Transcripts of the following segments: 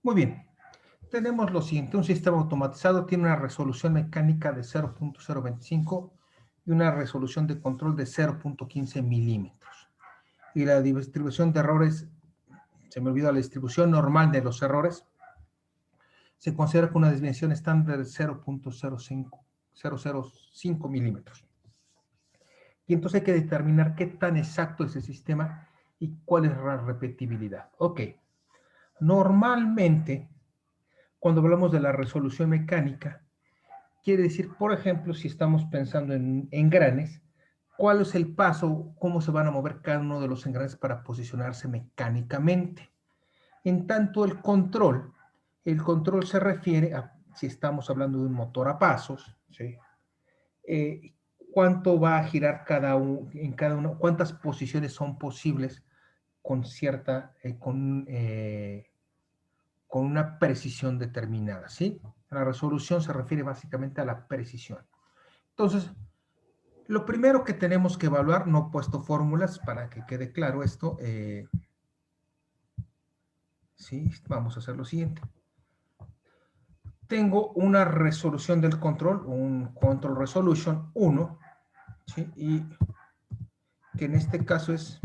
Muy bien. Tenemos lo siguiente. Un sistema automatizado tiene una resolución mecánica de 0.025 y una resolución de control de 0.15 milímetros. Y la distribución de errores, se me olvidó, la distribución normal de los errores, se considera con una desviación estándar de 0.005 milímetros. Y entonces hay que determinar qué tan exacto es el sistema y cuál es la repetibilidad. Ok. Normalmente, cuando hablamos de la resolución mecánica, quiere decir, por ejemplo, si estamos pensando en engranes, ¿cuál es el paso, cómo se van a mover cada uno de los engranes para posicionarse mecánicamente? En tanto, el control se refiere a, si estamos hablando de un motor a pasos, ¿sí? Cuánto va a girar en cada uno, cuántas posiciones son posibles con con una precisión determinada, ¿sí? La resolución se refiere básicamente a la precisión. Entonces, lo primero que tenemos que evaluar, no he puesto fórmulas para que quede claro esto, ¿sí? Vamos a hacer lo siguiente. Tengo una resolución del control, un control resolution 1, ¿sí? Y que en este caso es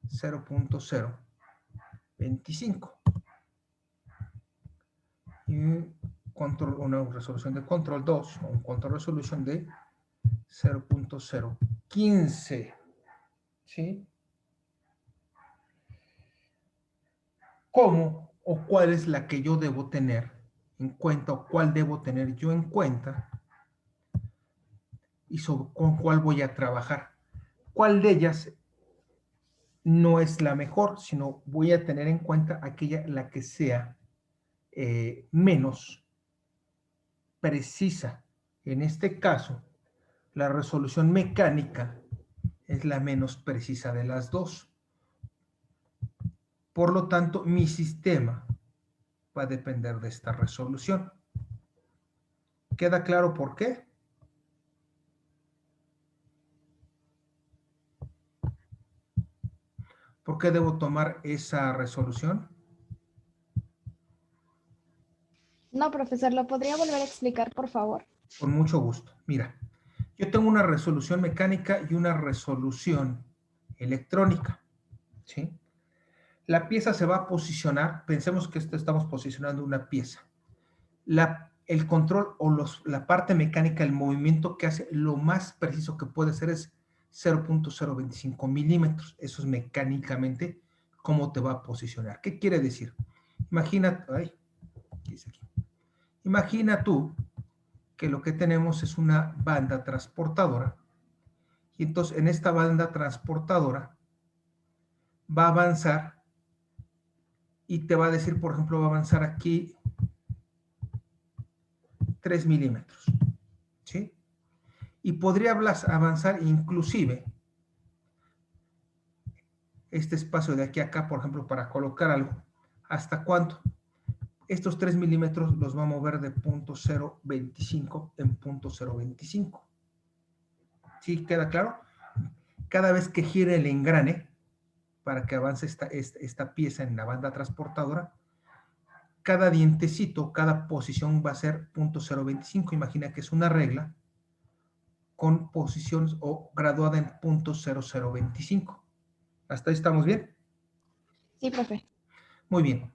0.025. Y una resolución de control 2, o un control resolution de 0.015, ¿sí? ¿Cómo o cuál es la que yo debo tener en cuenta o cuál debo tener yo en cuenta y con cuál voy a trabajar? ¿Cuál de ellas no es la mejor, sino voy a tener en cuenta aquella la que sea menos precisa? En este caso, la resolución mecánica es la menos precisa de las dos. Por lo tanto, mi sistema va a depender de esta resolución. ¿Queda claro por qué? ¿Por qué debo tomar esa resolución? No, profesor, ¿lo podría volver a explicar, por favor? Con mucho gusto. Mira, yo tengo una resolución mecánica y una resolución electrónica, ¿sí? La pieza se va a posicionar, pensemos que estamos posicionando una pieza. El control o la parte mecánica, el movimiento que hace, lo más preciso que puede ser es 0.025 milímetros. Eso es mecánicamente cómo te va a posicionar. ¿Qué quiere decir? Imagina, ¿qué dice aquí? Imagina tú que lo que tenemos es una banda transportadora y entonces en esta banda transportadora va a avanzar y te va a decir, por ejemplo, va a avanzar aquí 3 milímetros, ¿sí? Y podría avanzar inclusive este espacio de aquí a acá, por ejemplo, para colocar algo. ¿Hasta cuánto? Estos 3 milímetros los va a mover de 0.025 en 0.025. ¿Sí queda claro? Cada vez que gire el engrane, para que avance esta pieza en la banda transportadora, cada dientecito, cada posición va a ser 0.025. Imagina que es una regla con posiciones o graduada en 0.0025. ¿Hasta ahí estamos bien? Sí, profe. Muy bien.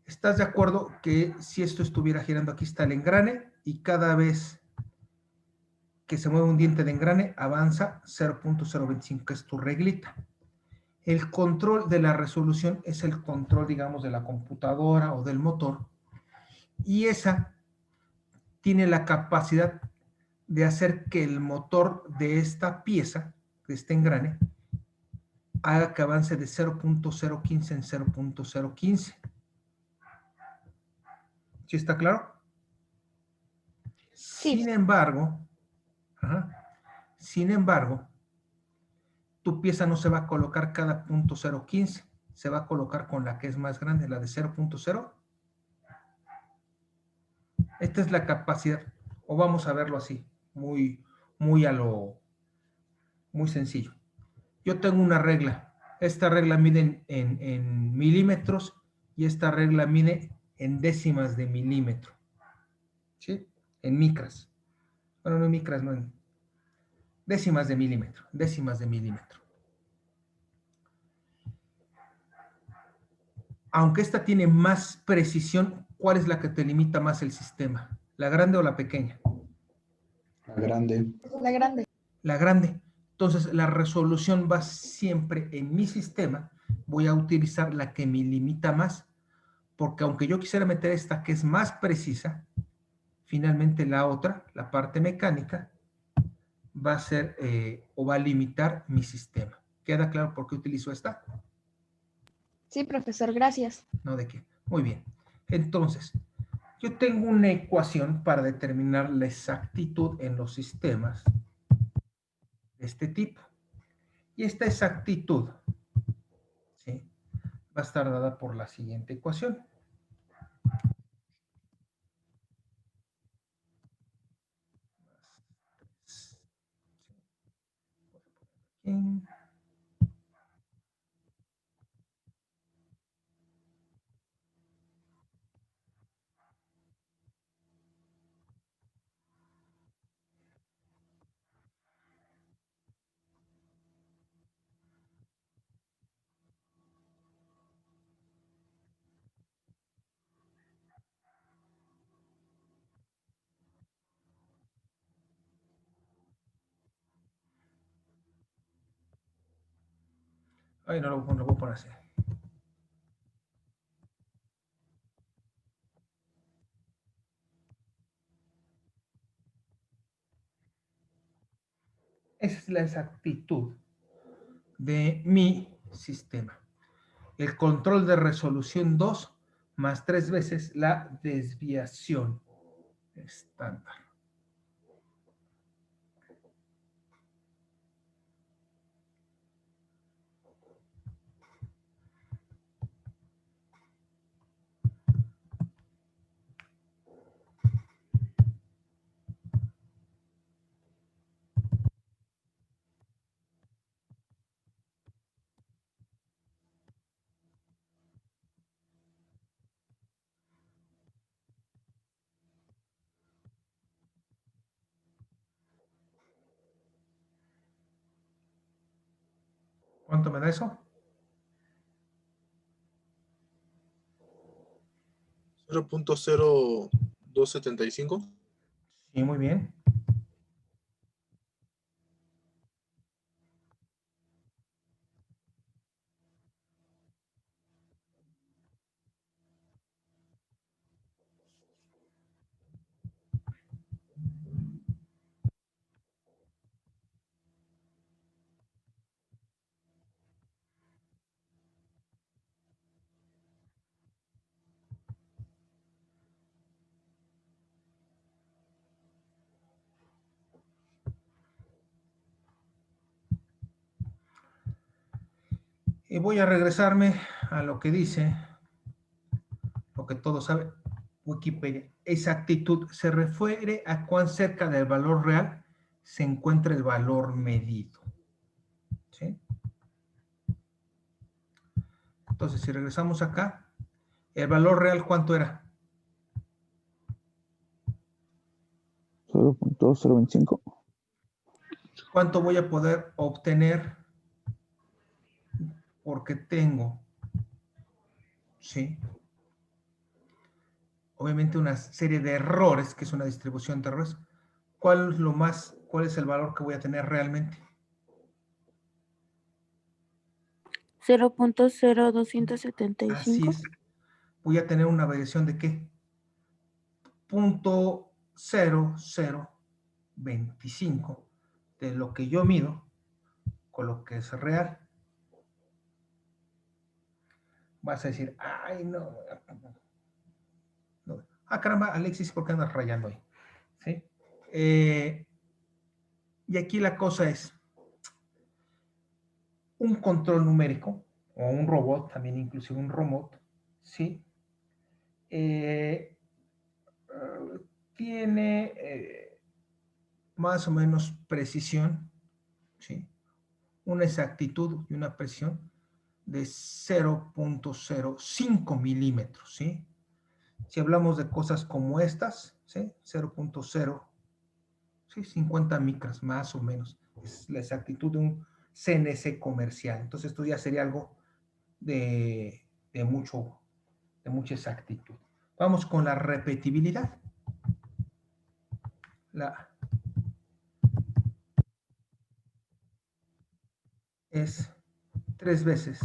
¿Estás de acuerdo que si esto estuviera girando, aquí está el engrane y cada vez que se mueve un diente de engrane avanza 0.025, que es tu reglita? El control de la resolución es el control, digamos, de la computadora o del motor, y esa tiene la capacidad de hacer que el motor de esta pieza, de este engrane, haga que avance de 0.015 en 0.015. ¿Sí está claro? Sí, Sin embargo, sin embargo, tu pieza no se va a colocar cada 0.015, se va a colocar con la que es más grande, la de 0.0. Esta es la capacidad, o vamos a verlo así, muy, muy muy sencillo. Yo tengo una regla, esta regla mide en milímetros y esta regla mide en décimas de milímetro, ¿sí? En micras. Bueno, no en micras, no en décimas de milímetro, décimas de milímetro. Aunque esta tiene más precisión, ¿cuál es la que te limita más el sistema? ¿La grande o la pequeña? La grande. La grande. La grande. Entonces, la resolución va siempre en mi sistema. Voy a utilizar la que me limita más, porque aunque yo quisiera meter esta que es más precisa, finalmente la otra, la parte mecánica, va a ser o va a limitar mi sistema. ¿Queda claro por qué utilizo esta? Sí, profesor, gracias. No, ¿de qué? Muy bien. Entonces, yo tengo una ecuación para determinar la exactitud en los sistemas de este tipo. Y esta exactitud, ¿sí?, va a estar dada por la siguiente ecuación. Aquí. Ay, no lo voy a poner así. Esa es la exactitud de mi sistema. El control de resolución 2 más 3 veces la desviación estándar. ¿Cuánto me da eso? 0.0275. Sí, muy bien. Y voy a regresarme a lo que dice, lo que todos saben, Wikipedia. Exactitud se refiere a cuán cerca del valor real se encuentra el valor medido. ¿Sí? Entonces, si regresamos acá, ¿el valor real cuánto era? 0.025. ¿Cuánto voy a poder obtener? Porque tengo, ¿sí?, obviamente una serie de errores, que es una distribución de errores. ¿Cuál es el valor que voy a tener realmente? 0.0275. Así es. Voy a tener una variación de ¿qué? 0.0025 de lo que yo mido con lo que es real. Vas a decir, ay, no. Ah, caramba, Alexis, ¿por qué andas rayando ahí? ¿Sí? Y aquí la cosa es, un control numérico, o un robot, también inclusive un robot, ¿sí? Tiene más o menos precisión, ¿sí?, una exactitud y una precisión de 0.05 milímetros, ¿sí? Si hablamos de cosas como estas, ¿sí? 0.0, ¿sí? 50 micras más o menos. Es la exactitud de un CNC comercial. Entonces esto ya sería algo de mucha exactitud. Vamos con la repetibilidad. Es 3 veces.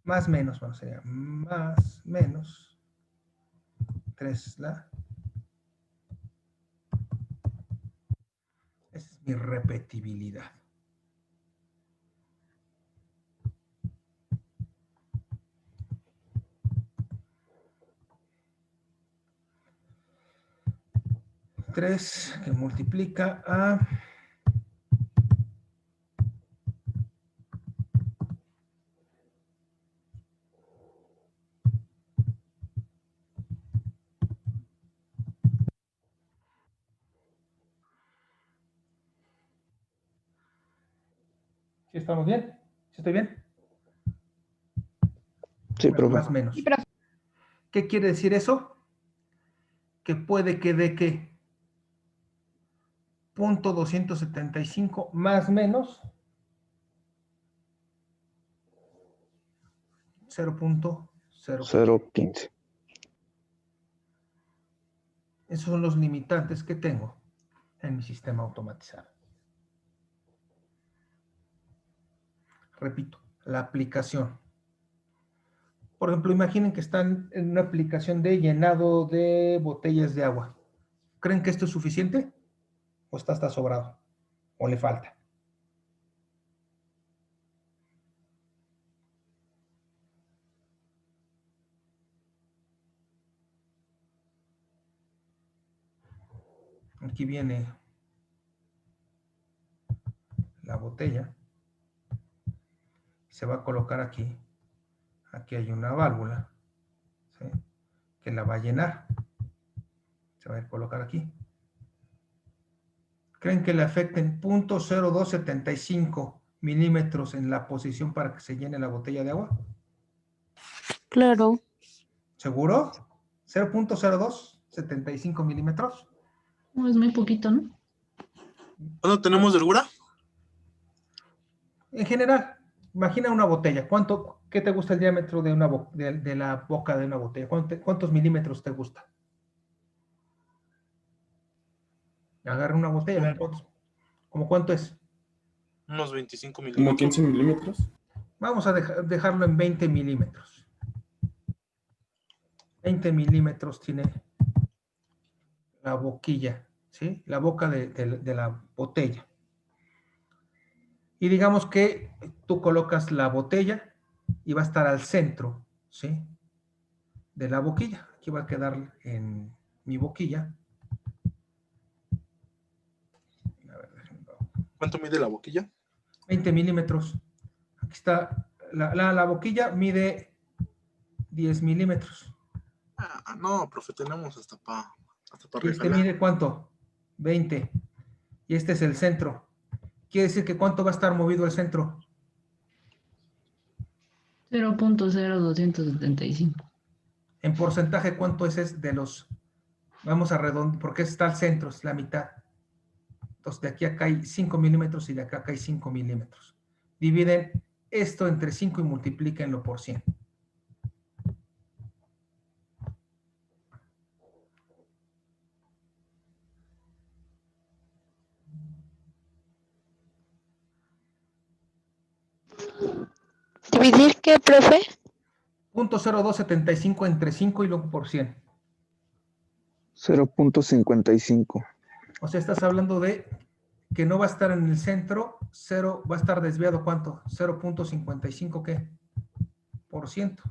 Más menos, bueno, sería más menos 3 la. Esa es mi repetibilidad. Tres que multiplica a... ¿Sí estamos bien? ¿Sí estoy bien? Sí, Bueno, profe. más o menos. Sí, profe. ¿Qué quiere decir eso? Que puede que dé que 0.275 más menos 0.0. 0.15. Esos son los limitantes que tengo en mi sistema automatizado. Repito, la aplicación. Por ejemplo, imaginen que están en una aplicación de llenado de botellas de agua. ¿Creen que esto es suficiente? ¿O está hasta sobrado? ¿O le falta? Aquí viene la botella. Se va a colocar aquí. Aquí hay una válvula, ¿sí? Que la va a llenar. Se va a colocar aquí. ¿Creen que le afecten 0.0275 milímetros en la posición para que se llene la botella de agua? Claro. ¿Seguro? 0.0275 milímetros. No, es muy poquito, ¿no? ¿Cuándo tenemos de holgura? En general, imagina una botella. ¿Qué te gusta el diámetro de la boca de una botella? ¿Cuántos milímetros te gusta? Agarra una botella. ¿Cómo cuánto es? Unos 25 Como milímetros. 15 milímetros. Vamos a dejarlo en 20 milímetros. 20 milímetros tiene la boquilla, ¿sí? La boca de la botella. Y digamos que tú colocas la botella y va a estar al centro, ¿sí? De la boquilla. Aquí va a quedar en mi boquilla. A ver, ¿Cuánto mide la boquilla? 20 milímetros. Aquí está, la boquilla mide 10 milímetros. Ah, no, profe, tenemos hasta para ¿Y este regalar. mide cuánto? 20. Y este es el centro. Quiere decir que ¿cuánto va a estar movido el centro? 0.0275. En porcentaje, ¿cuánto es de los... Vamos a redondear, porque está al centro, es la mitad. Entonces, de aquí a acá hay 5 milímetros y de acá a acá hay 5 milímetros. Dividen esto entre 5 y multiplíquenlo por 100. ¿Dividir qué, profe? 0.0275 entre 5 y luego por 100. 0.55. O sea, estás hablando de que no va a estar en el centro, 0, va a estar desviado, ¿cuánto? 0.55, ¿qué? Por ciento.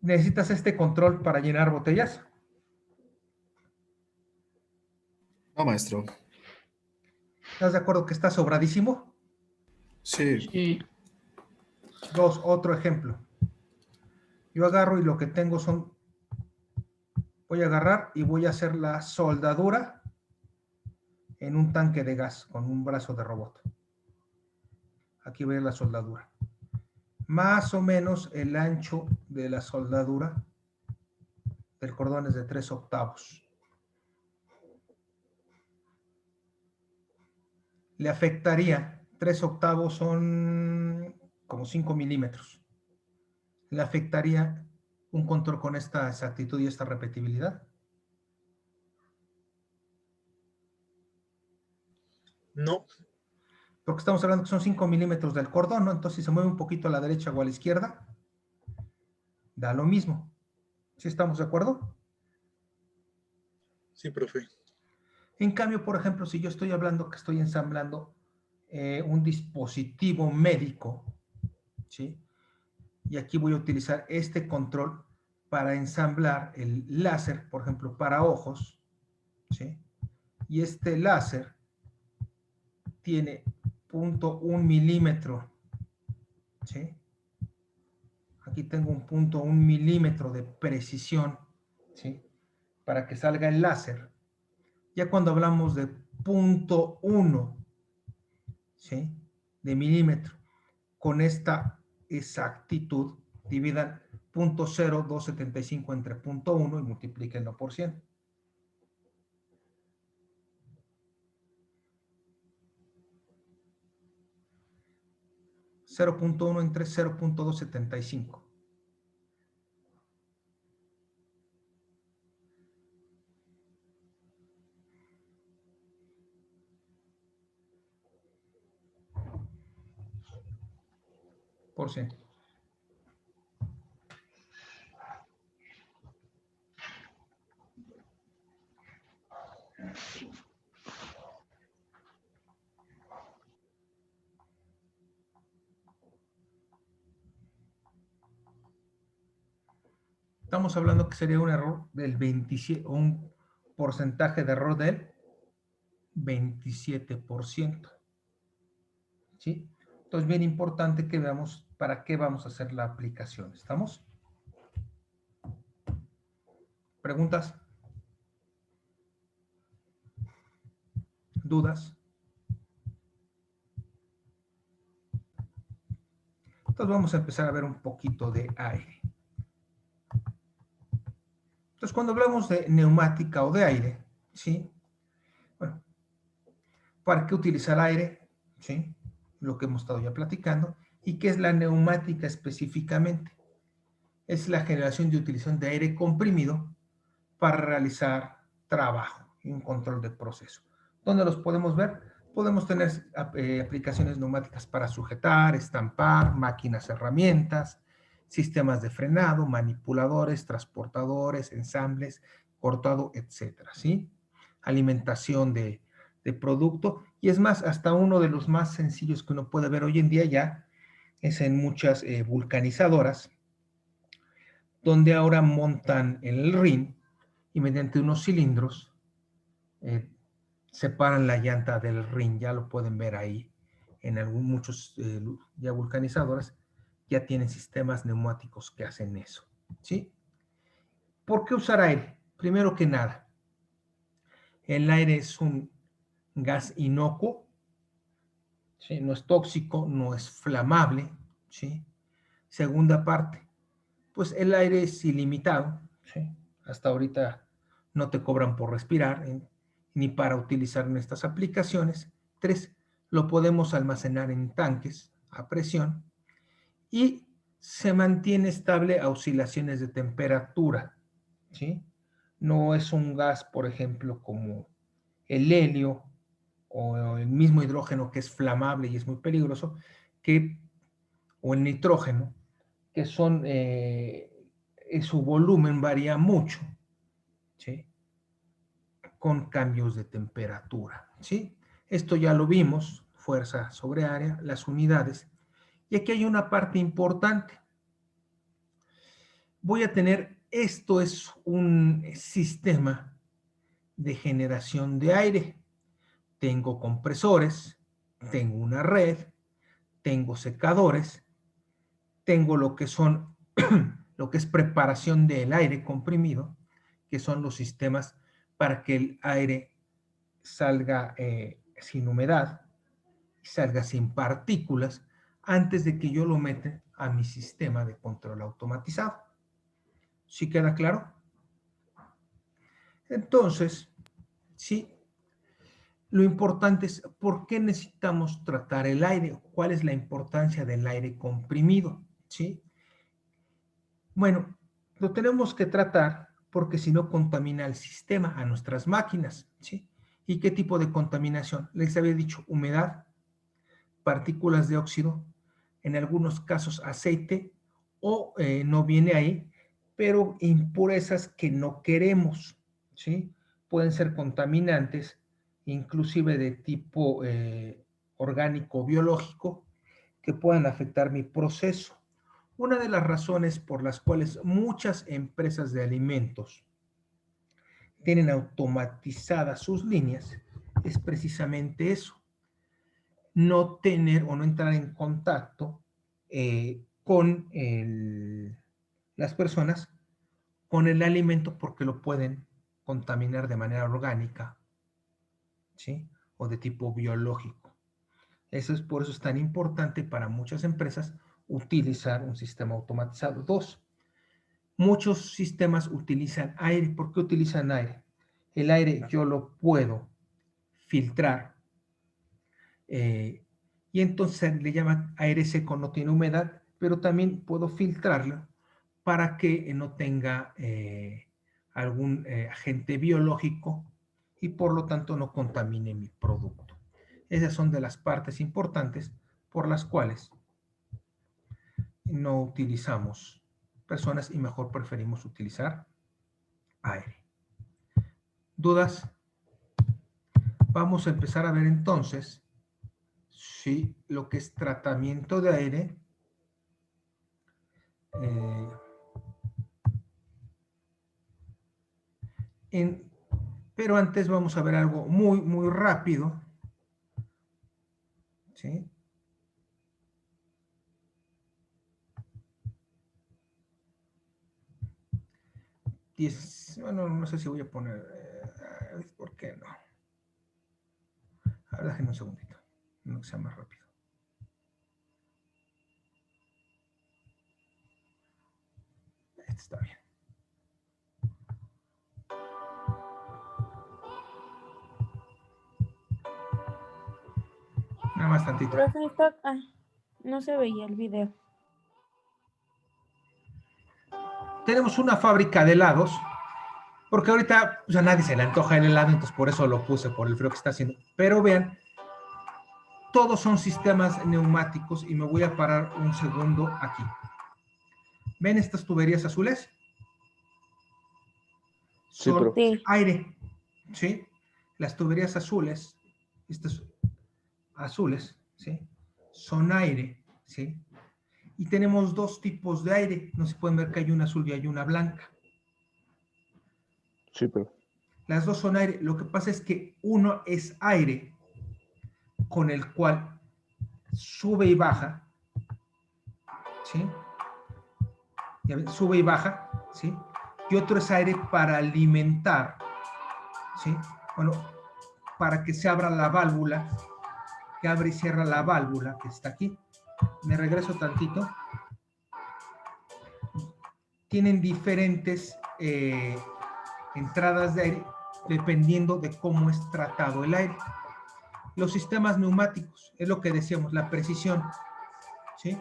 ¿Necesitas este control para llenar botellas? No, maestro. ¿Estás de acuerdo que está sobradísimo? Sí. Sí. Dos, otro ejemplo. Yo agarro y lo que tengo son... Voy a agarrar y voy a hacer la soldadura en un tanque de gas con un brazo de robot. Aquí voy a la soldadura. Más o menos el ancho de la soldadura del cordón es de 3/8. Le afectaría, 3/8 son como 5 milímetros. ¿Le afectaría un control con esta exactitud y esta repetibilidad? No. Porque estamos hablando que son 5 milímetros del cordón, ¿no? Entonces, si se mueve un poquito a la derecha o a la izquierda, da lo mismo. ¿Sí estamos de acuerdo? Sí, profe. En cambio, por ejemplo, si yo estoy hablando que estoy ensamblando un dispositivo médico, ¿sí? Y aquí voy a utilizar este control para ensamblar el láser, por ejemplo, para ojos, ¿sí? Y este láser tiene 0.1 milímetro, ¿sí? Aquí tengo un 0.1 milímetro de precisión, ¿sí? Para que salga el láser. Ya cuando hablamos de 0.1, ¿sí? De milímetro, con esta exactitud, dividan 0.0275 entre 0.1 y multiplíquenlo por 100. .1 entre 0.275. Por 100. Estamos hablando que sería un error del 27, un porcentaje de error del 27%. ¿Sí? Entonces, bien importante que veamos para qué vamos a hacer la aplicación. ¿Estamos? ¿Preguntas? ¿Dudas? Entonces vamos a empezar a ver un poquito de aire. Entonces, cuando hablamos de neumática o de aire, ¿sí? Bueno, ¿para qué utilizar aire? ¿Sí? Lo que hemos estado ya platicando. ¿Y qué es la neumática específicamente? Es la generación de utilización de aire comprimido para realizar trabajo y un control de proceso. ¿Dónde los podemos ver? Podemos tener aplicaciones neumáticas para sujetar, estampar, máquinas, herramientas, sistemas de frenado, manipuladores, transportadores, ensambles, cortado, etcétera, ¿sí? Alimentación de producto. Y es más, hasta uno de los más sencillos que uno puede ver hoy en día ya es en muchas vulcanizadoras, donde ahora montan en el rin y mediante unos cilindros separan la llanta del rin. Ya lo pueden ver ahí en muchos ya vulcanizadoras ya tienen sistemas neumáticos que hacen eso, ¿sí? ¿Por qué usar aire? Primero que nada, el aire es un gas inocuo, ¿sí? No es tóxico, no es flamable, ¿sí? Segunda parte, pues el aire es ilimitado, ¿sí? Hasta ahorita no te cobran por respirar ni para utilizar en estas aplicaciones. 3, lo podemos almacenar en tanques a presión y se mantiene estable a oscilaciones de temperatura, ¿sí? No es un gas, por ejemplo, como el helio o el mismo hidrógeno que es flamable y es muy peligroso, o el nitrógeno, que son, su volumen varía mucho, ¿sí? Con cambios de temperatura, ¿sí? Esto ya lo vimos, fuerza sobre área, las unidades. Y aquí hay una parte importante. Voy a tener, esto es un sistema de generación de aire. Tengo compresores, tengo una red, tengo secadores, tengo lo que son, lo que es preparación del aire comprimido, que son los sistemas para que el aire salga sin humedad, salga sin partículas, antes de que yo lo meta a mi sistema de control automatizado. ¿Sí queda claro? Entonces, sí, lo importante es por qué necesitamos tratar el aire, cuál es la importancia del aire comprimido, ¿sí? Bueno, lo tenemos que tratar porque si no contamina el sistema, a nuestras máquinas, ¿sí? ¿Y qué tipo de contaminación? Les había dicho humedad, partículas de óxido, en algunos casos aceite, o no viene ahí, pero impurezas que no queremos, ¿sí? Pueden ser contaminantes, inclusive de tipo orgánico biológico, que puedan afectar mi proceso. Una de las razones por las cuales muchas empresas de alimentos tienen automatizadas sus líneas es precisamente eso, no tener o no entrar en contacto con las personas, con el alimento, porque lo pueden contaminar de manera orgánica, ¿sí? O de tipo biológico. Eso es por eso es tan importante para muchas empresas utilizar un sistema automatizado. Dos, muchos sistemas utilizan aire. ¿Por qué utilizan aire? El aire yo lo puedo filtrar y entonces le llaman aire seco, no tiene humedad, pero también puedo filtrarlo para que no tenga algún agente biológico y por lo tanto no contamine mi producto. Esas son de las partes importantes por las cuales no utilizamos personas y mejor preferimos utilizar aire. ¿Dudas? Vamos a empezar a ver entonces si lo que es tratamiento de aire pero antes vamos a ver algo muy rápido, ¿sí? Bueno, no sé si voy a poner, ¿por qué no? A ver, déjenme un segundito, no que sea más rápido. Este está bien. Nada más tantito. Profe, no se veía el video. Tenemos una fábrica de helados, porque ahorita pues, a nadie se le antoja el helado, entonces por eso lo puse, por el frío que está haciendo. Pero vean, todos son sistemas neumáticos y me voy a parar un segundo aquí. ¿Ven estas tuberías azules? Sí, Son profe. Sí. aire, ¿sí? Las tuberías azules, estas azules, ¿sí? Son aire, ¿sí? Y tenemos dos tipos de aire. No se pueden ver que hay una azul y hay una blanca. Sí, profe. Las dos son aire. Lo que pasa es que uno es aire con el cual sube y baja, ¿sí? Sube y baja, ¿sí? Y otro es aire para alimentar, ¿sí? Bueno, para que se abra la válvula, que abre y cierra la válvula que está aquí. Me regreso tantito. Tienen diferentes entradas de aire dependiendo de cómo es tratado el aire. Los sistemas neumáticos, es lo que decíamos, la precisión, ¿sí?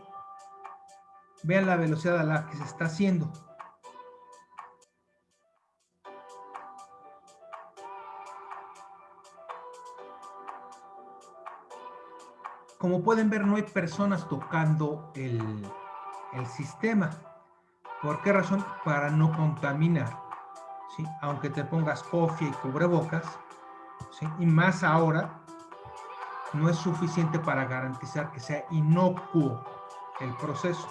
Vean la velocidad a la que se está haciendo. Como pueden ver, no hay personas tocando el sistema. ¿Por qué razón? Para no contaminar, ¿sí? Aunque te pongas cofia y cubrebocas, ¿sí? Y más ahora, no es suficiente para garantizar que sea inocuo el proceso.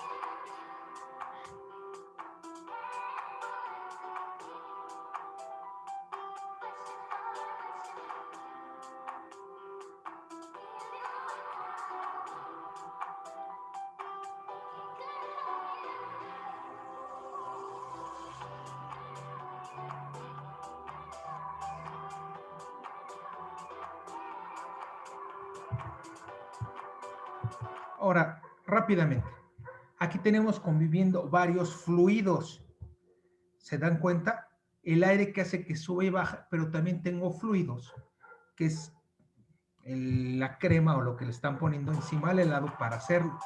Ahora, rápidamente, Aquí tenemos conviviendo varios fluidos. ¿Se dan cuenta? El aire que hace que sube y baja, pero también tengo fluidos, que es la crema o lo que le están poniendo encima del helado para hacerlo.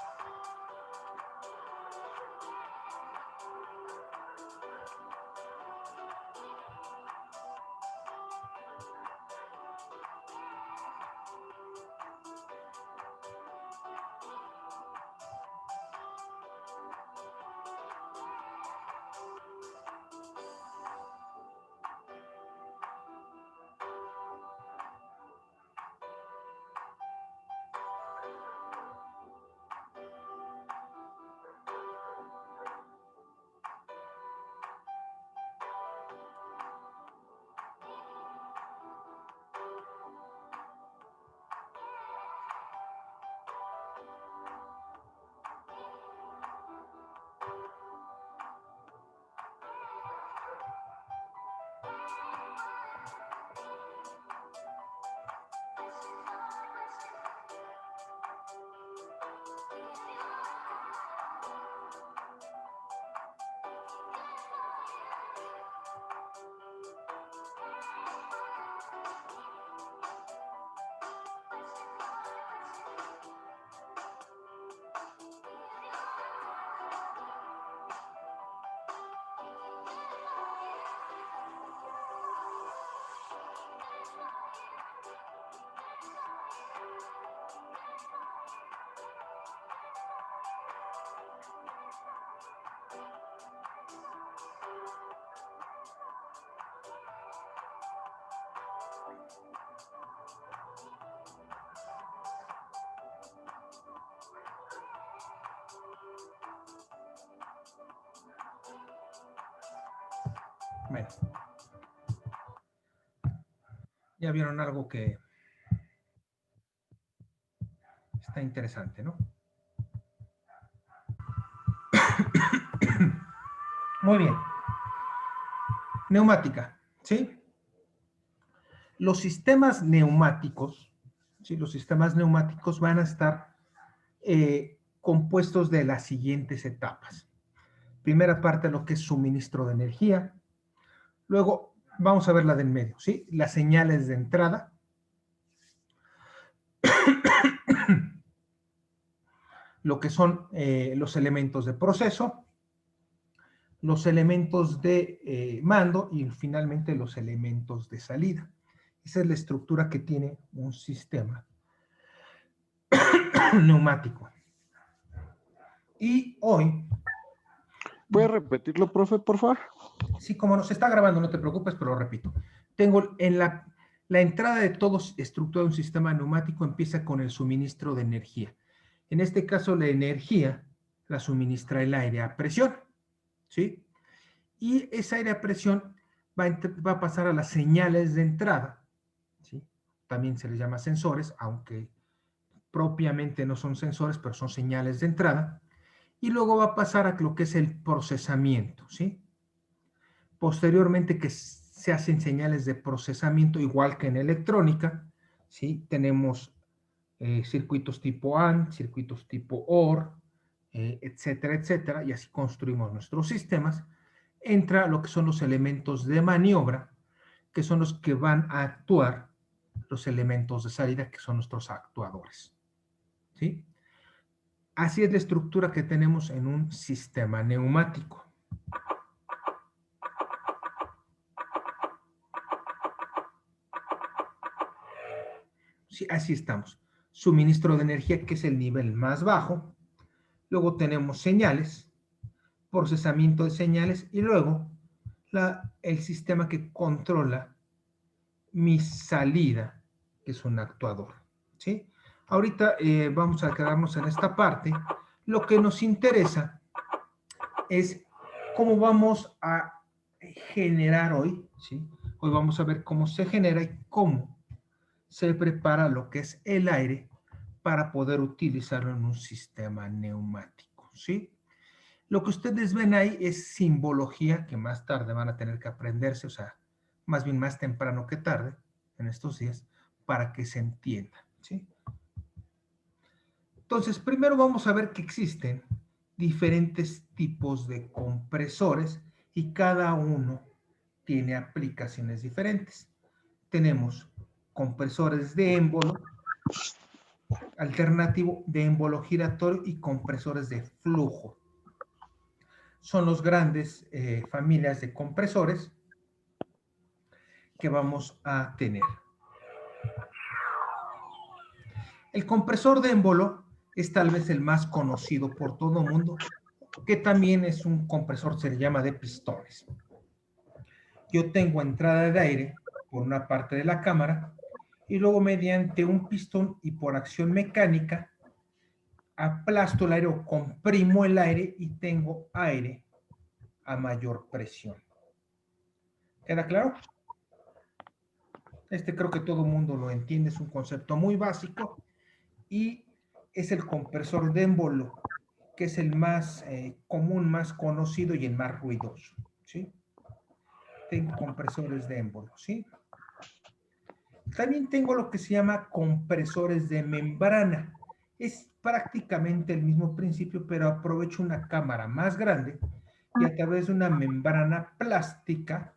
Bueno, ya vieron algo que está interesante, ¿no? Muy bien. Neumática, ¿sí? Los sistemas neumáticos, ¿sí? Los sistemas neumáticos van a estar compuestos de las siguientes etapas. Primera parte, lo que es suministro de energía. Luego, vamos a ver la del medio, ¿sí? Las señales de entrada. Lo que son los elementos de proceso, los elementos de mando y finalmente los elementos de salida. Esa es la estructura que tiene un sistema neumático. Y hoy... ¿Puede repetirlo, profe, por favor? Sí, como no se está grabando, no te preocupes, pero lo repito. Tengo en la entrada de todo estructura de un sistema neumático empieza con el suministro de energía. En este caso, la energía la suministra el aire a presión, ¿sí? Y ese aire a presión va a pasar a las señales de entrada, ¿sí? También se les llama sensores, aunque propiamente no son sensores, pero son señales de entrada. Y luego va a pasar a lo que es el procesamiento, ¿sí? Posteriormente que se hacen señales de procesamiento, igual que en electrónica, ¿sí? Tenemos circuitos tipo AND, circuitos tipo OR, etcétera, etcétera, y así construimos nuestros sistemas. Entra lo que son los elementos de maniobra, que son los que van a actuar, los elementos de salida, que son nuestros actuadores, ¿sí? Así es la estructura que tenemos en un sistema neumático. Sí, así estamos. Suministro de energía, que es el nivel más bajo. Luego tenemos señales, procesamiento de señales y luego el sistema que controla mi salida, que es un actuador, ¿sí? Ahorita vamos a quedarnos en esta parte. Lo que nos interesa es cómo vamos a generar hoy, ¿sí? Hoy vamos a ver cómo se genera y cómo se prepara lo que es el aire para poder utilizarlo en un sistema neumático, ¿sí? Lo que ustedes ven ahí es simbología que más tarde van a tener que aprenderse, o sea, más bien más temprano que tarde, en estos días, para que se entienda, ¿sí? Entonces, primero vamos a ver que existen diferentes tipos de compresores y cada uno tiene aplicaciones diferentes. Tenemos compresores de émbolo, alternativo de émbolo giratorio y compresores de flujo. Son las grandes familias de compresores que vamos a tener. El compresor de émbolo es tal vez el más conocido por todo el mundo, que también es un compresor, se le llama de pistones. Yo tengo entrada de aire por una parte de la cámara y luego mediante un pistón y por acción mecánica aplasto el aire o comprimo el aire y tengo aire a mayor presión. ¿Queda claro? Creo que todo el mundo lo entiende, es un concepto muy básico y es el compresor de émbolo, que es el más común, más conocido y el más ruidoso, ¿sí? Tengo compresores de émbolo, ¿sí? También tengo lo que se llama compresores de membrana. Es prácticamente el mismo principio, pero aprovecho una cámara más grande y a través de una membrana plástica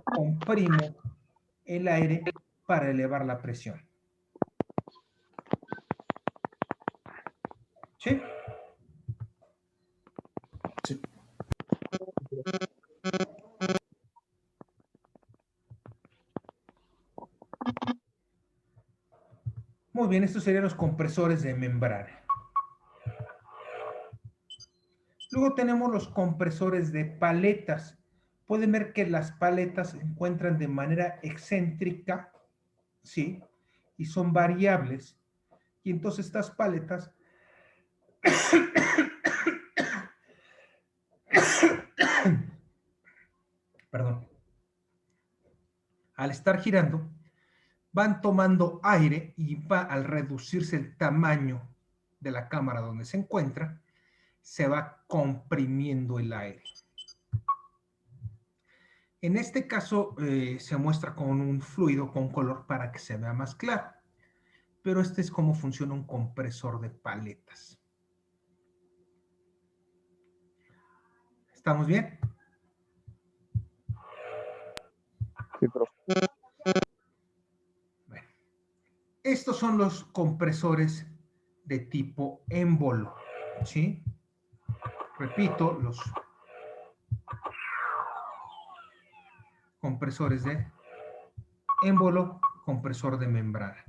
comprimo el aire para elevar la presión. ¿Sí? Sí. Muy bien, estos serían los compresores de membrana. Luego tenemos los compresores de paletas. Pueden ver que las paletas se encuentran de manera excéntrica, ¿sí? Y son variables. Y entonces estas paletas perdón, al estar girando, van tomando aire y al reducirse el tamaño de la cámara donde se encuentra, se va comprimiendo el aire. En este caso se muestra con un fluido con color para que se vea más claro. Pero este es cómo funciona un compresor de paletas. ¿Estamos bien? Sí, profe. Bueno, estos son los compresores de tipo émbolo, ¿sí? Repito, los compresores de émbolo, compresor de membrana.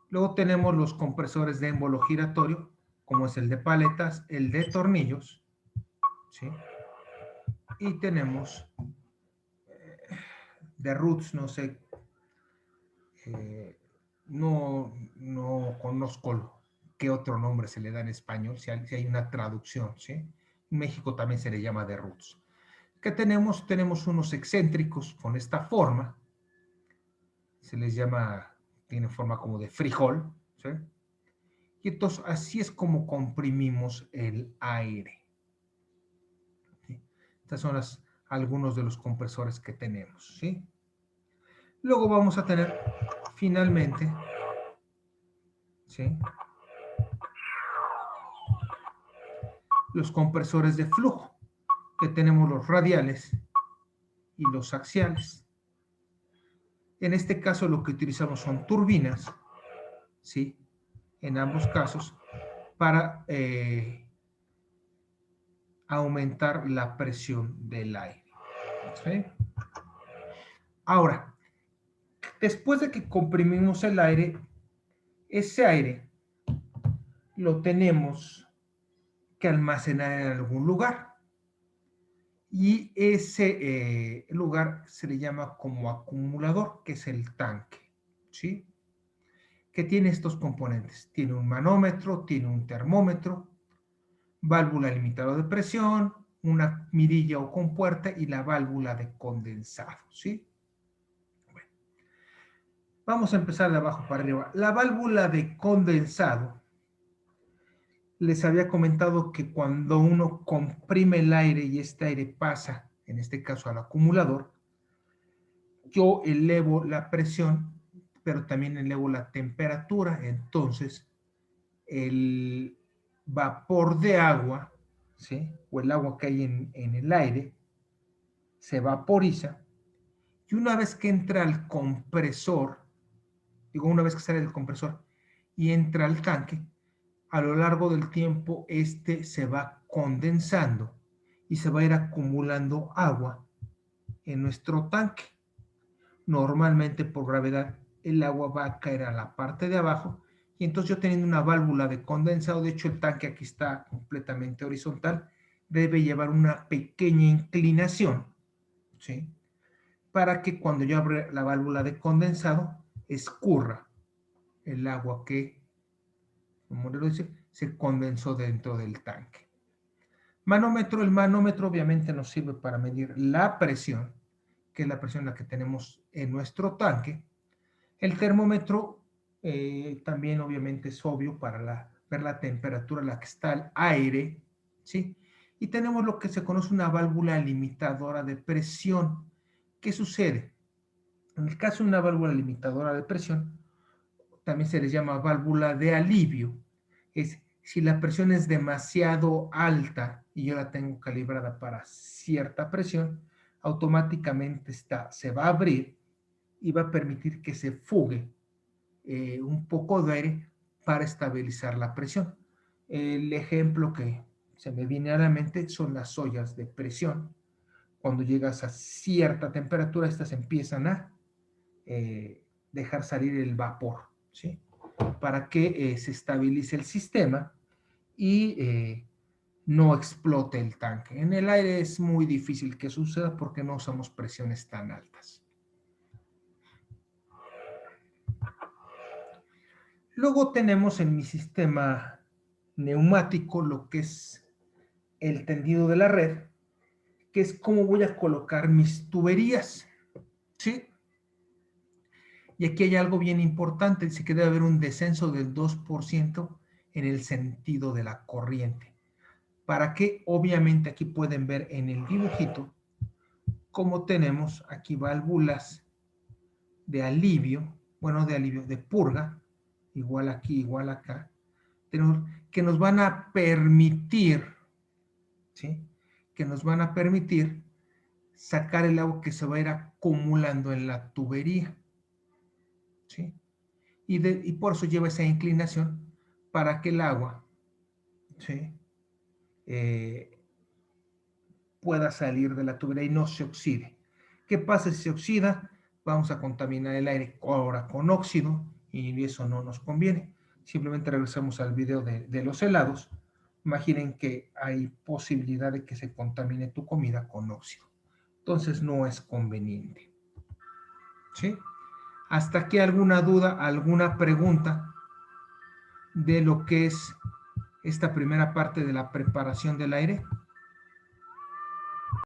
Luego tenemos los compresores de émbolo giratorio, como es el de paletas, el de tornillos, ¿sí? Y tenemos de roots, no sé, no conozco qué otro nombre se le da en español, si hay una traducción, ¿sí? En México también se le llama de roots. ¿Qué tenemos? Tenemos unos excéntricos con esta forma, se les llama, tiene forma como de frijol, ¿sí? Y entonces así es como comprimimos el aire. ¿Sí? Estas son algunos de los compresores que tenemos, ¿sí? Luego vamos a tener finalmente, ¿sí?, los compresores de flujo, que tenemos los radiales y los axiales. En este caso lo que utilizamos son turbinas, ¿sí?, en ambos casos, para aumentar la presión del aire, ¿sí? Ahora, después de que comprimimos el aire, ese aire lo tenemos que almacenar en algún lugar. Y ese lugar se le llama como acumulador, que es el tanque, ¿sí? Que tiene estos componentes. Tiene un manómetro, tiene un termómetro, válvula limitadora de presión, una mirilla o compuerta y la válvula de condensado, ¿sí? Bueno, vamos a empezar de abajo para arriba. La válvula de condensado, les había comentado que cuando uno comprime el aire y este aire pasa, en este caso al acumulador, yo elevo la presión, pero también elevo la temperatura. Entonces, el vapor de agua ¿sí? O el agua que hay en el aire se vaporiza y una vez que entra al compresor, digo una vez que sale del compresor y entra al tanque, a lo largo del tiempo este se va condensando y se va a ir acumulando agua en nuestro tanque. Normalmente por gravedad el agua va a caer a la parte de abajo y entonces yo teniendo una válvula de condensado, de hecho el tanque aquí está completamente horizontal, debe llevar una pequeña inclinación, ¿sí? Para que cuando yo abra la válvula de condensado escurra el agua que, como lo dice, se condensó dentro del tanque. Manómetro, el manómetro obviamente nos sirve para medir la presión, que es la presión la que tenemos en nuestro tanque. El termómetro también obviamente es obvio para ver la temperatura a la que está el aire, ¿sí? Y tenemos lo que se conoce una válvula limitadora de presión. ¿Qué sucede? En el caso de una válvula limitadora de presión, también se les llama válvula de alivio. Es si la presión es demasiado alta y yo la tengo calibrada para cierta presión, automáticamente se va a abrir y va a permitir que se fugue un poco de aire para estabilizar la presión. El ejemplo que se me viene a la mente son las ollas de presión. Cuando llegas a cierta temperatura, estas empiezan a dejar salir el vapor, ¿sí? Para que se estabilice el sistema y no explote el tanque. En el aire es muy difícil que suceda porque no usamos presiones tan altas. Luego tenemos en mi sistema neumático lo que es el tendido de la red, que es cómo voy a colocar mis tuberías, ¿sí? Y aquí hay algo bien importante, dice que debe haber un descenso del 2% en el sentido de la corriente. Para que, obviamente, aquí pueden ver en el dibujito cómo tenemos aquí válvulas de alivio, bueno, de purga, igual aquí, igual acá, que nos van a permitir, ¿sí? Que nos van a permitir sacar el agua que se va a ir acumulando en la tubería, ¿sí? Y por eso lleva esa inclinación para que el agua, ¿sí? Pueda salir de la tubería y no se oxide. ¿Qué pasa si se oxida? Vamos a contaminar el aire ahora con óxido y eso no nos conviene. Simplemente regresamos al video de los helados. Imaginen que hay posibilidad de que se contamine tu comida con óxido. Entonces no es conveniente. ¿Sí? ¿Hasta aquí alguna duda, alguna pregunta de lo que es esta primera parte de la preparación del aire?